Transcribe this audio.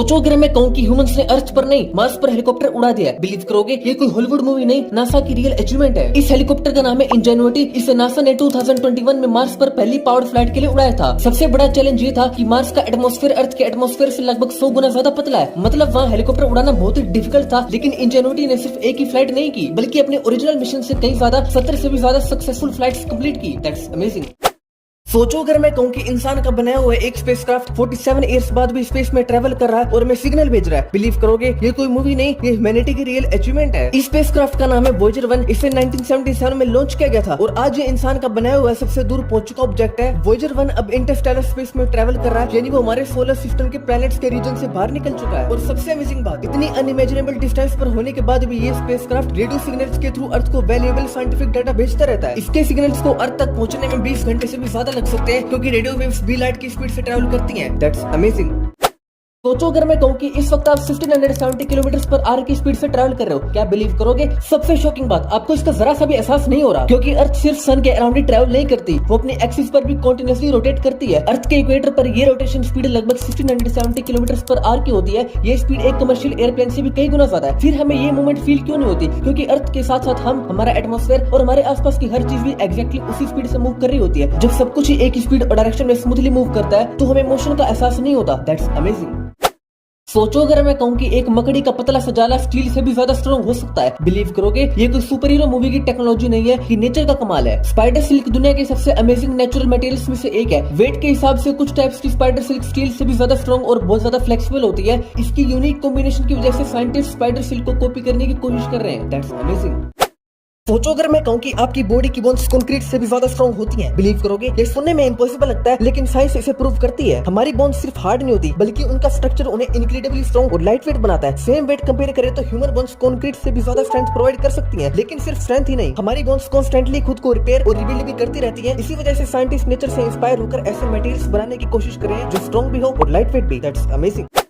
सोचो अगर मैं कहूँ कि ह्यूमंस ने अर्थ पर नहीं मार्स पर हेलीकॉप्टर उड़ा दिया, बिलीव करोगे ये कोई हॉलीवुड मूवी नहीं, नासा की रियल अचीवमेंट है। इस हेलीकॉप्टर का नाम है इंजेन्युइटी। इसे नासा ने 2021 में मार्स पर पहली पावर्ड फ्लाइट के लिए उड़ाया था। सबसे बड़ा चैलेंज ये था कि मार्स का एटमॉस्फेयर अर्थ के एटमॉस्फेयर से लगभग 100 गुना ज्यादा पतला है। मतलब वहाँ हेलीकॉप्टर उड़ाना बहुत ही डिफिकल्ट था। लेकिन इंजेन्युइटी ने सिर्फ एक ही फ्लाइट नहीं की, बल्कि अपने ओरिजिनल मिशन से कई ज्यादा 70 से भी ज्यादा सक्सेसफुल फ्लाइट्स कंप्लीट की। That's amazing. सोचो अगर मैं कहूँ कि इंसान का बनाया हुआ एक स्पेसक्राफ्ट 47 इयर्स बाद भी स्पेस में ट्रैवल कर रहा है और हमें सिग्नल भेज रहा है, बिलीव करोगे ये कोई मूवी नहीं, ये ह्यूमैनिटी की रियल अचीवमेंट है। इस स्पेसक्राफ्ट का नाम है वॉयेजर 1। इसे 1977 में लॉन्च किया गया था और आज ये इंसान का बनाया हुआ सबसे दूर पहुंच चुका ऑब्जेक्ट है। वॉयेजर 1 अब इंटरस्टेलर स्पेस में ट्रैवल कर रहा है, यानी वो हमारे सोलर सिस्टम के प्लैनेट्स के रीजन से बाहर निकल चुका है। और सबसे अमेजिंग बात, इतनी अनइमेजिनेबल डिस्टेंस पर होने के बाद भी ये स्पेसक्राफ्ट रेडियो सिग्नल्स के थ्रू अर्थ को वैल्यूएबल साइंटिफिक डाटा भेजता रहता है। इसके सिग्नल्स को अर्थ तक पहुंचने में 20 घंटे से भी ज्यादा लग सकते हैं, क्योंकि रेडियो वेव्स भी लाइट की स्पीड से ट्रैवल करती हैं। That's amazing. सोचो अगर मैं कहूँ कि इस वक्त आप 1570 किलोमीटर पर आवर की स्पीड से ट्रैवल कर रहे हो, क्या बिलीव करोगे? सबसे शॉकिंग बात, आपको इसका जरा सा भी एहसास नहीं हो रहा, क्योंकि अर्थ सिर्फ सन के अराउंड ही ट्रैवल नहीं करती, वो अपने एक्सिस पर भी कंटिन्यूअसली रोटेट करती है। अर्थ के इक्वेटर पर ये रोटेशन स्पीड लगभग 1670 किलोमीटर पर आवर की होती है। ये स्पीड एक कमर्शियल एयरप्लेन से भी कई गुना ज्यादा है। फिर हमें ये मूवमेंट फील क्यों नहीं होती? क्योंकि अर्थ के साथ साथ हम, हमारा एटमॉस्फेयर और हमारे आसपास की हर चीज भी एग्जैक्टली उसी स्पीड से मूव कर रही होती है। जब सब कुछ ही एक ही स्पीड और डायरेक्शन में स्मूथली मूव करता है तो हमें मोशन का एहसास नहीं होता। That's amazing. सोचो अगर मैं कहूँ कि एक मकड़ी का पतला सा जाला स्टील से भी ज्यादा स्ट्रॉन्ग हो सकता है, बिलीव करोगे ये कोई सुपर हीरो मूवी की टेक्नोलॉजी नहीं है, ये नेचर का कमाल है। स्पाइडर सिल्क दुनिया के सबसे अमेजिंग नेचुरल मटेरियल्स में से एक है। वेट के हिसाब से कुछ टाइप्स की स्पाइडर सिल्क स्टील से भी ज्यादा स्ट्रॉन्ग और बहुत ज्यादा फ्लेक्सिबल होती है। इसकी यूनिक कॉम्बिनेशन की वजह से साइंटिस्ट स्पाइडर सिल्क को कॉपी करने की कोशिश कर रहे हैं। That's amazing. सोचो अगर मैं कहूँ कि आपकी बॉडी की बोन्स कंक्रीट से भी ज्यादा स्ट्रॉन्ग होती हैं, बिलीव करोगे ये सुनने में इम्पॉसिबल लगता है, लेकिन साइंस इसे प्रूव करती है। हमारी बोन्स सिर्फ हार्ड नहीं होती, बल्कि उनका स्ट्रक्चर उन्हें इनक्रेडिबली स्ट्रॉन्ग और लाइट वेट बनाता है। सेम वेट कंपेयर करें तो ह्यूमन बोन्स कंक्रीट से भी ज्यादा स्ट्रेंथ प्रोवाइड कर सकती हैं। लेकिन सिर्फ स्ट्रेंथ ही नहीं, हमारी बोन्स कॉन्स्टेंटली खुद को रिपेयर और रिबिल्ड भी करती रहती है। इसी वजह से साइंटिस्ट नेचर से इंस्पायर होकर ऐसे मटेरियल्स बनाने की कोशिश कर रहे हैं जो स्ट्रॉन्ग भी हो और लाइट वेट भी। That's amazing.